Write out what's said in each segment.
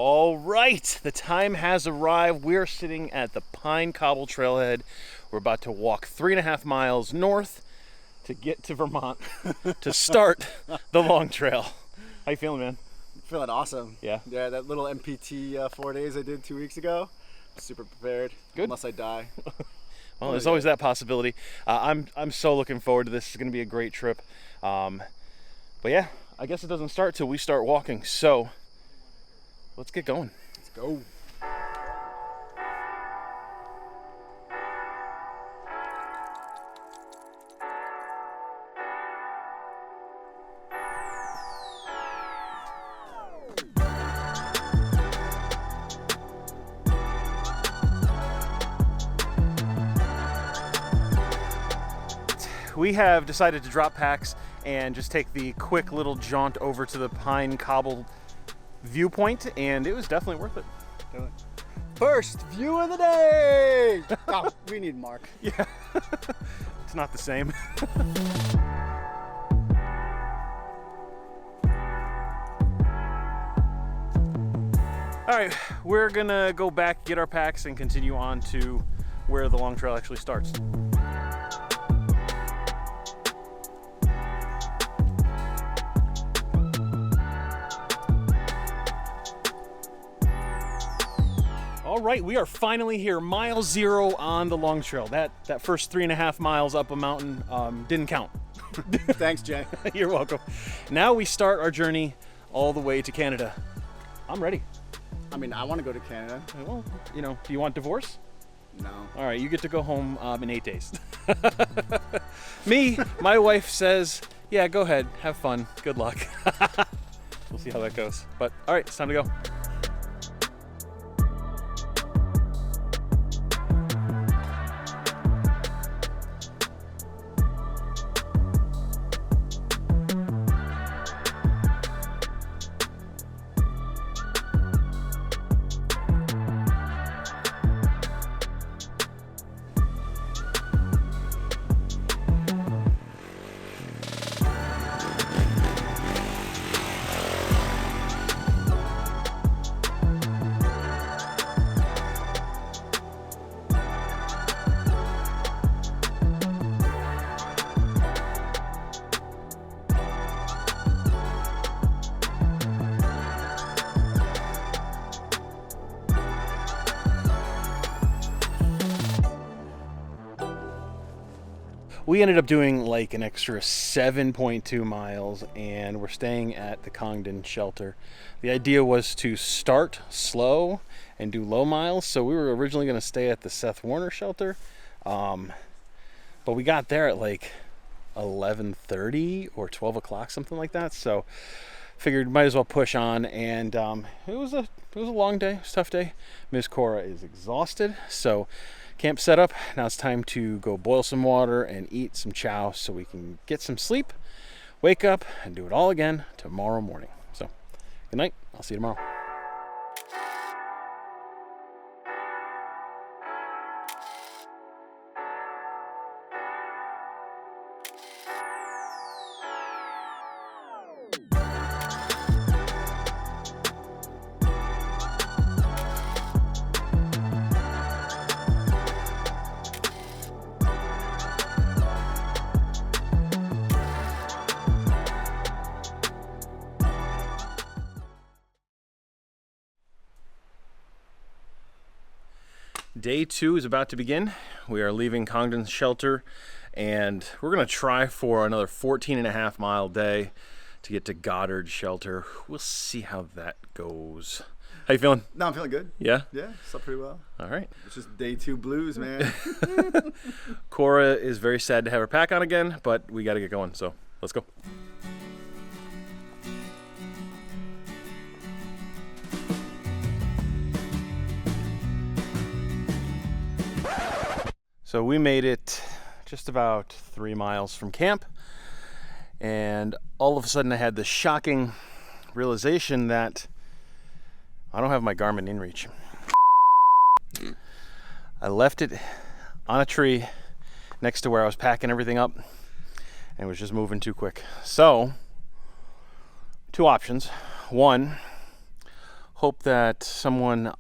All right, the time has arrived. We're sitting at the Pine Cobble Trailhead. We're about to walk 3.5 miles north to get to Vermont to start the Long Trail. How you feeling, man? Feeling awesome. Yeah? Yeah, that little MPT 4 days I did 2 weeks ago, super prepared. Good. Unless I die. Well, there's always that possibility. I'm so looking forward to this. It's going to be a great trip. But yeah, I guess it doesn't start till we start walking. So let's get going. Let's go. We have decided to drop packs and just take the quick little jaunt over to the Pine Cobble viewpoint, and it was definitely worth it. First view of the day! Oh, we need Mark. Yeah, it's not the same. All right, we're gonna go back, get our packs, and continue on to where the Long Trail actually starts. All right, we are finally here, mile 0 on the Long Trail. That first 3.5 miles up a mountain didn't count. Thanks, Jay. You're welcome. Now we start our journey all the way to Canada. I'm ready. I mean, I want to go to Canada. Well, you know, do you want divorce? No. All right, you get to go home in 8 days. Me, my wife says, yeah, go ahead, have fun, good luck. We'll see how that goes. But all right, it's time to go. We ended up doing like an extra 7.2 miles, and we're staying at the Congdon shelter. The idea was to start slow and do low miles, so we were originally going to stay at the Seth Warner shelter, but we got there at like 11:30 or 12 o'clock, something like that, so figured might as well push on. And it was a long day, it was a tough day. Ms. Cora is exhausted, so camp set up. Now it's time to go boil some water and eat some chow so we can get some sleep, wake up, and do it all again tomorrow morning. So, good night. I'll see you tomorrow. Day 2 is about to begin. We are leaving Congdon shelter, and we're going to try for another 14.5 mile day to get to Goddard shelter. We'll see how that goes. How you feeling? No, I'm feeling good. Yeah? Yeah, slept pretty well. All right. It's just day 2 blues, man. Cora is very sad to have her pack on again, but we got to get going, so let's go. So we made it just about 3 miles from camp, and all of a sudden I had the shocking realization that I don't have my Garmin inReach. I left it on a tree next to where I was packing everything up, and it was just moving too quick. So, two options. One, Hope that someone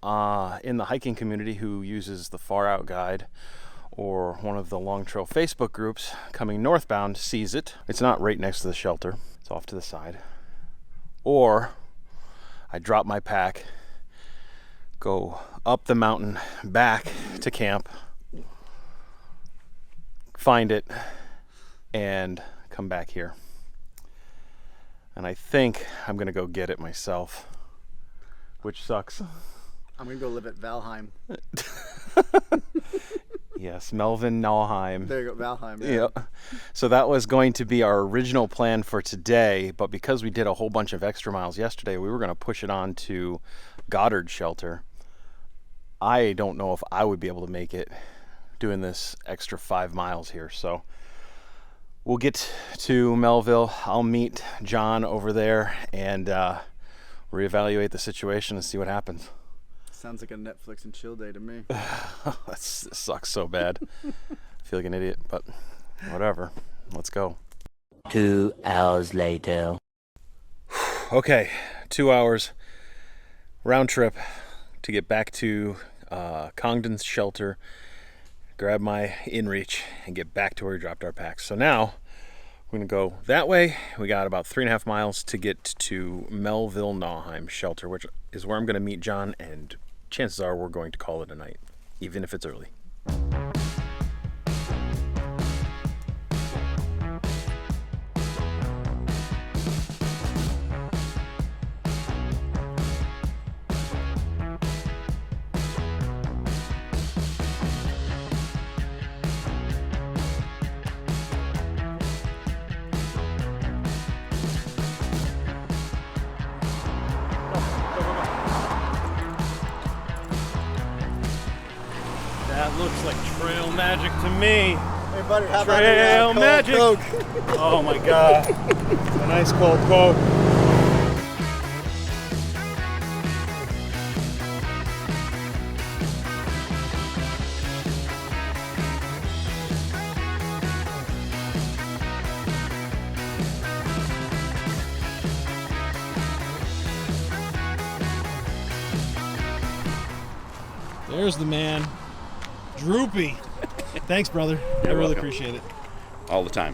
in the hiking community who uses the Far Out Guide or one of the Long Trail Facebook groups coming northbound sees it. It's not right next to the shelter. It's off to the side. Or I drop my pack, go up the mountain, back to camp, find it, and come back here. And I think I'm gonna go get it myself, which sucks. I'm gonna go live at Valheim. Yes, Melvin Nauheim. There you go, Valheim. Yeah. So that was going to be our original plan for today, but because we did a whole bunch of extra miles yesterday, we were going to push it on to Goddard Shelter. I don't know if I would be able to make it doing this extra 5 miles here. So we'll get to Melville. I'll meet John over there and reevaluate the situation and see what happens. Sounds like a Netflix and chill day to me. That sucks so bad. I feel like an idiot, but whatever. Let's go. 2 hours later. Okay, 2 hours round trip to get back to Congdon's shelter, grab my inReach, and get back to where we dropped our packs. So now we're going to go that way. We got about 3.5 miles to get to Melville Nauheim shelter, which is where I'm going to meet John, and chances are we're going to call it a night, even if it's early. That looks like trail magic to me. Hey buddy, how about Trail a magic. Coke? Oh my God. A nice cold Coke. There's the man. Droopy. Thanks, brother. I really welcome. appreciate it. All the time.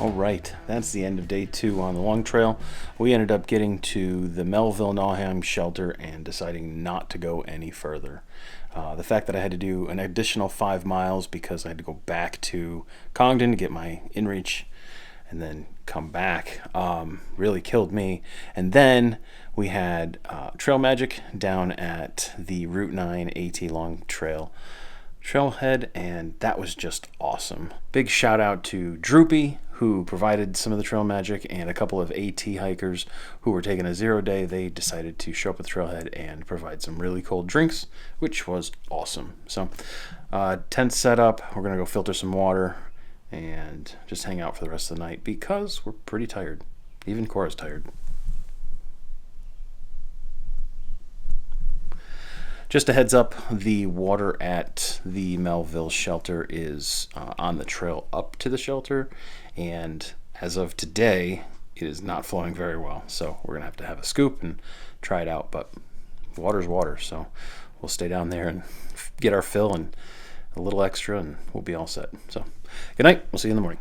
All right, that's the end of day 2 on the Long Trail. We ended up getting to the Melville Nauheim shelter and deciding not to go any further. The fact that I had to do an additional 5 miles because I had to go back to Congdon to get my inReach and then come back really killed me. And then we had Trail Magic down at the Route 9 AT Long Trail trailhead, and that was just awesome. Big shout out to Droopy, who provided some of the trail magic, and a couple of AT hikers who were taking a 0 day. They decided to show up at the trailhead and provide some really cold drinks, which was awesome. So tent set up, we're gonna go filter some water and just hang out for the rest of the night because we're pretty tired. Even Cora's tired. Just a heads up, the water at the Melville shelter is on the trail up to the shelter, and as of today, it is not flowing very well. So we're gonna have a scoop and try it out, but water's water, so we'll stay down there and get our fill and a little extra, and we'll be all set. So good night, we'll see you in the morning.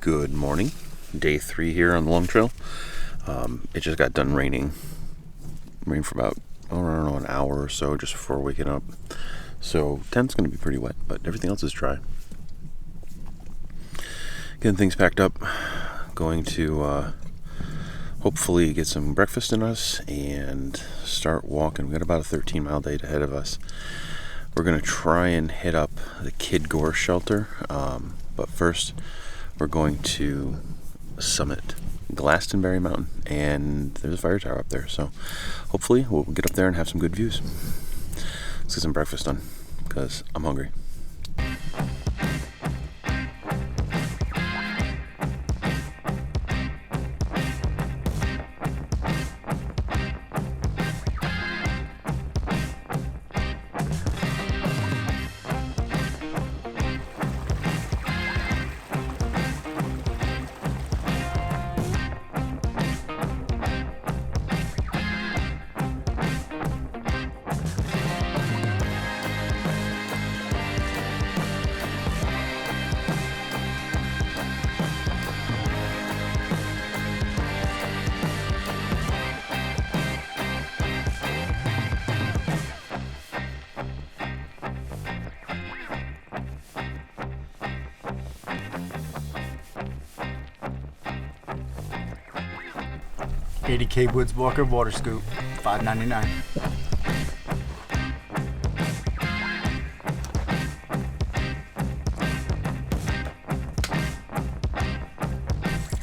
Good morning. Day 3 here on the Long Trail. It just got done raining. Rained for about, I don't know, an hour or so just before waking up. So tent's going to be pretty wet, but everything else is dry. Getting things packed up. going to hopefully get some breakfast in us and start walking. We got about a 13-mile day ahead of us. We're going to try and hit up the Kid Gore shelter, but first we're going to summit Glastonbury Mountain, and there's a fire tower up there, so hopefully we'll get up there and have some good views. Let's get some breakfast done because I'm hungry. $80K Woods Walker water scoop, $5.99.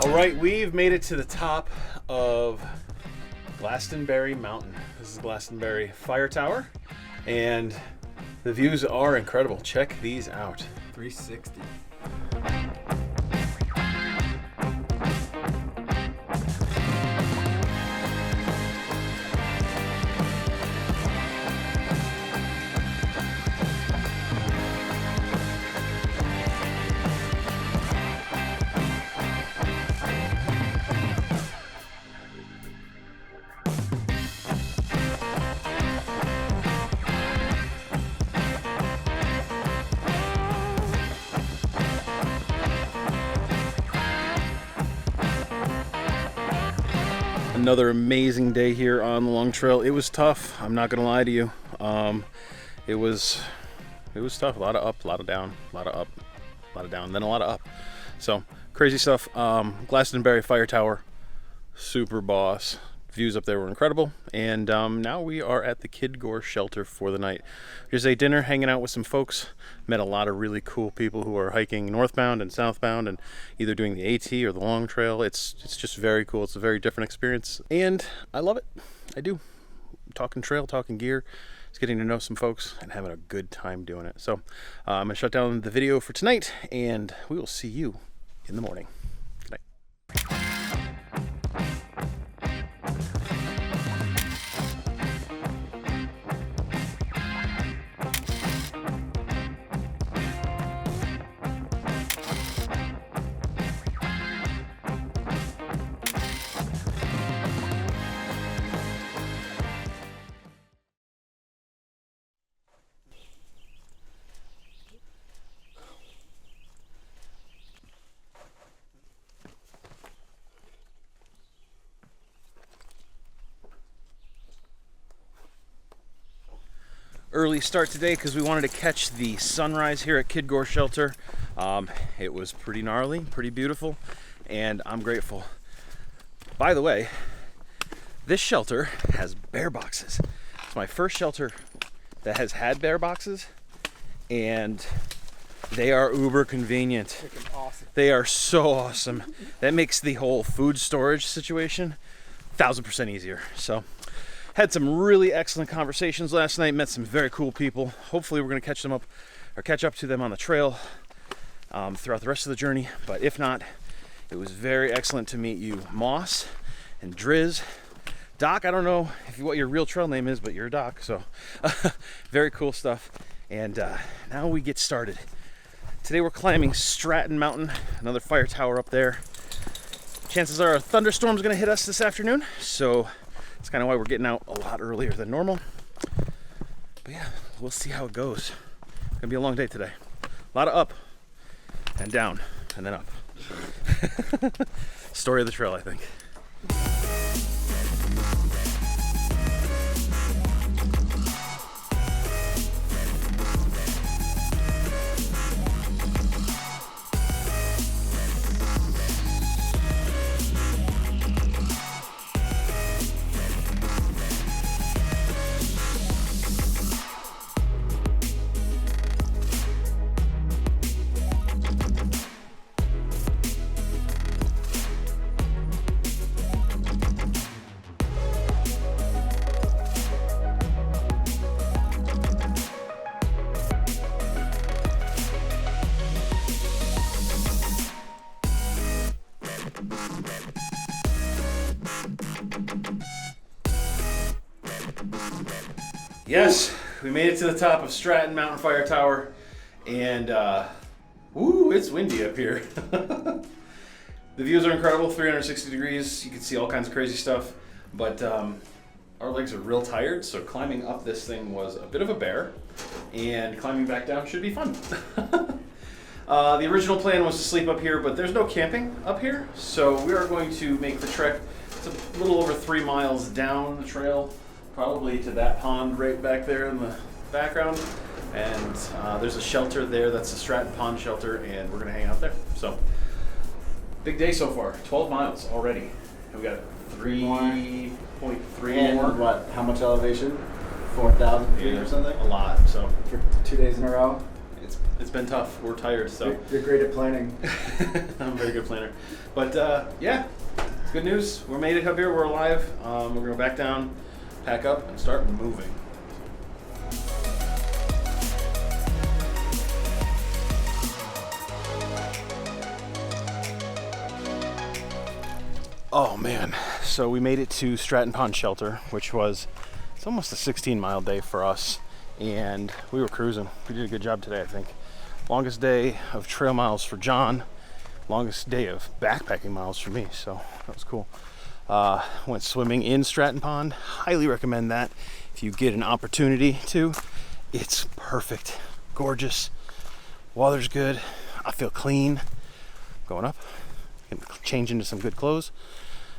All right, we've made it to the top of Glastonbury Mountain. This is Glastonbury Fire Tower, and the views are incredible. Check these out. 360. Another amazing day here on the Long Trail. It was tough. I'm not gonna lie to you. It was tough. A lot of up, a lot of down, a lot of up, a lot of down, then a lot of up. So crazy stuff. Glastonbury Fire Tower, super boss. Views up there were incredible. And now we are at the Kid Gore shelter for the night. Just ate dinner, hanging out with some folks. Met a lot of really cool people who are hiking northbound and southbound and either doing the AT or the Long Trail. It's just very cool. It's a very different experience. And I love it. I do. Talking trail, talking gear. Just getting to know some folks and having a good time doing it. So I'm going to shut down the video for tonight, and we will see you in the morning. Good night. Early start today because we wanted to catch the sunrise here at Kid Gore Shelter. It was pretty gnarly, pretty beautiful, and I'm grateful. By the way, this shelter has bear boxes. It's my first shelter that has had bear boxes, and they are uber convenient. Awesome. They are so awesome. That makes the whole food storage situation 1000% easier. So had some really excellent conversations last night, met some very cool people. Hopefully we're gonna catch up to them on the trail throughout the rest of the journey. But if not, it was very excellent to meet you, Moss and Driz. Doc, I don't know what your real trail name is, but you're Doc, so very cool stuff. And now we get started. Today we're climbing Stratton Mountain, another fire tower up there. Chances are a thunderstorm's gonna hit us this afternoon, so that's kind of why we're getting out a lot earlier than normal. But yeah, we'll see how it goes. It's gonna be a long day today. A lot of up and down and then up. Story of the trail, I think. Yes, we made it to the top of Stratton Mountain Fire Tower, and it's windy up here. The views are incredible, 360 degrees. You can see all kinds of crazy stuff, but our legs are real tired, so climbing up this thing was a bit of a bear, and climbing back down should be fun. The original plan was to sleep up here, but there's no camping up here, so we are going to make the trek. It's a little over 3 miles down the trail, probably to that pond right back there in the background, and there's a shelter there. That's the Stratton Pond shelter, and we're gonna hang out there. So big day so far, 12 miles already, and we got 3.3 And more. what? How much elevation? 4,000 feet or something? A lot. So For 2 days in a row? it's been tough. We're tired, so You're great at planning. I'm a very good planner. But yeah, it's good news. We made it up here. We're alive. We're gonna go back down, pack up, and start moving. Oh man, so we made it to Stratton Pond Shelter, which was, it's almost a 16-mile day for us, and we were cruising. We did a good job today, I think. Longest day of trail miles for John, longest day of backpacking miles for me, so that was cool. Went swimming in Stratton Pond. Highly recommend that if you get an opportunity to. It's perfect, gorgeous, water's good, I feel clean. Going up, gonna change into some good clothes,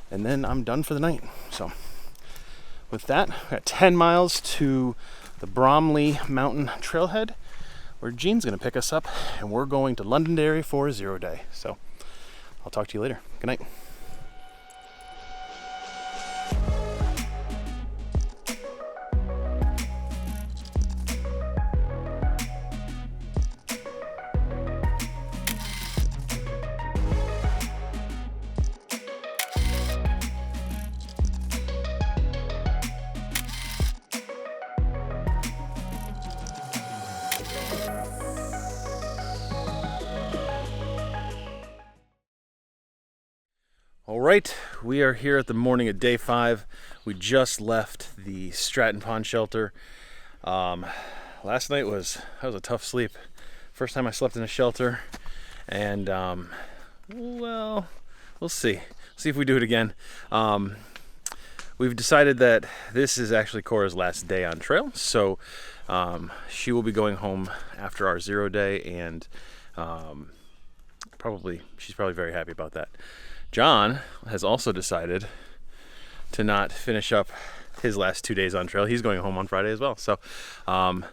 and then I'm done for the night. So with that, we got 10 miles to the Bromley Mountain Trailhead, where Gene's gonna pick us up, and we're going to Londonderry for a 0 day. So I'll talk to you later. Good night. All right, we are here at the morning of day 5. We just left the Stratton Pond shelter. Last night was a tough sleep. First time I slept in a shelter, and well, we'll see. See if we do it again. We've decided that this is actually Cora's last day on trail, so she will be going home after our 0 day, and she's probably very happy about that. John has also decided to not finish up his last 2 days on trail. He's going home on Friday as well. So when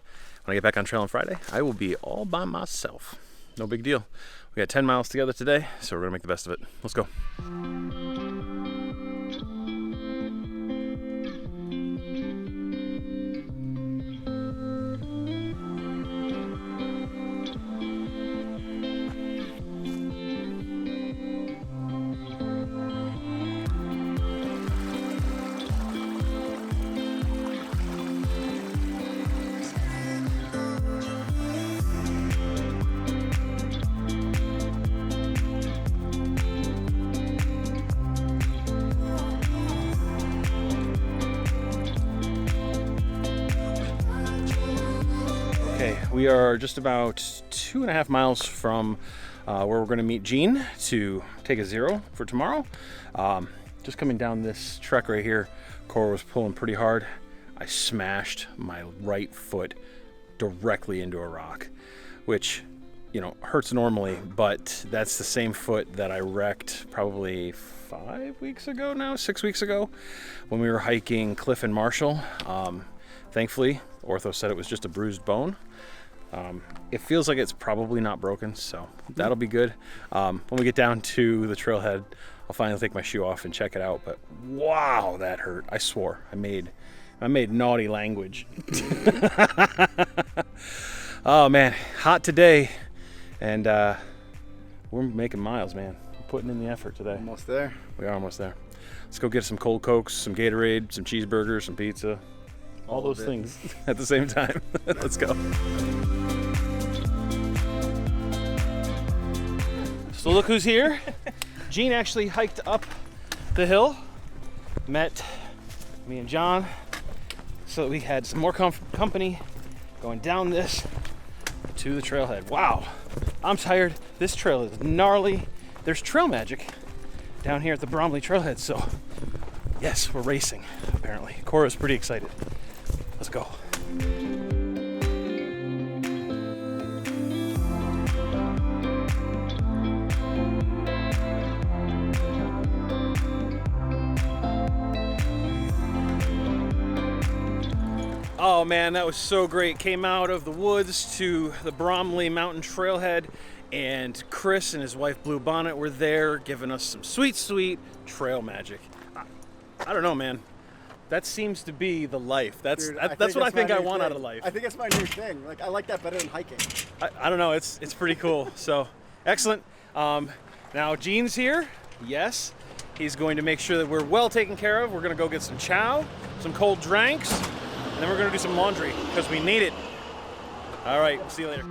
I get back on trail on Friday, I will be all by myself. No big deal. We got 10 miles together today, so we're gonna make the best of it. Let's go. Okay, we are just about 2.5 miles from where we're going to meet Gene to take a 0 for tomorrow. Just coming down this trek right here, Cora was pulling pretty hard. I smashed my right foot directly into a rock, which, you know, hurts normally, but that's the same foot that I wrecked probably 6 weeks ago, when we were hiking Cliff and Marshall. Thankfully, ortho said it was just a bruised bone. It feels like it's probably not broken, so that'll be good. When we get down to the trailhead, I'll finally take my shoe off and check it out. But wow, that hurt. I swore. I made naughty language. Oh man, hot today, and we're making miles, man. We're putting in the effort today. Almost there. We are almost there. Let's go get some cold Cokes, some Gatorade, some cheeseburgers, some pizza. All those things at the same time. Let's go. So look who's here. Gene actually hiked up the hill, met me and John, so we had some more company going down this to the trailhead. Wow, I'm tired. This trail is gnarly. There's trail magic down here at the Bromley trailhead, so yes, we're racing apparently. Cora's pretty excited. Let's go. Oh man, that was so great. Came out of the woods to the Bromley Mountain Trailhead, and Chris and his wife Blue Bonnet were there giving us some sweet, sweet trail magic. I don't know, man. That seems to be the life. That's Dude, that's what I think my I new want out thing. of life. I think that's my new thing. Like, I like that better than hiking. I don't know. It's pretty cool. So excellent. Now Gene's here. Yes, he's going to make sure that we're well taken care of. We're gonna go get some chow, some cold drinks, and then we're gonna do some laundry because we need it. All right. See you later.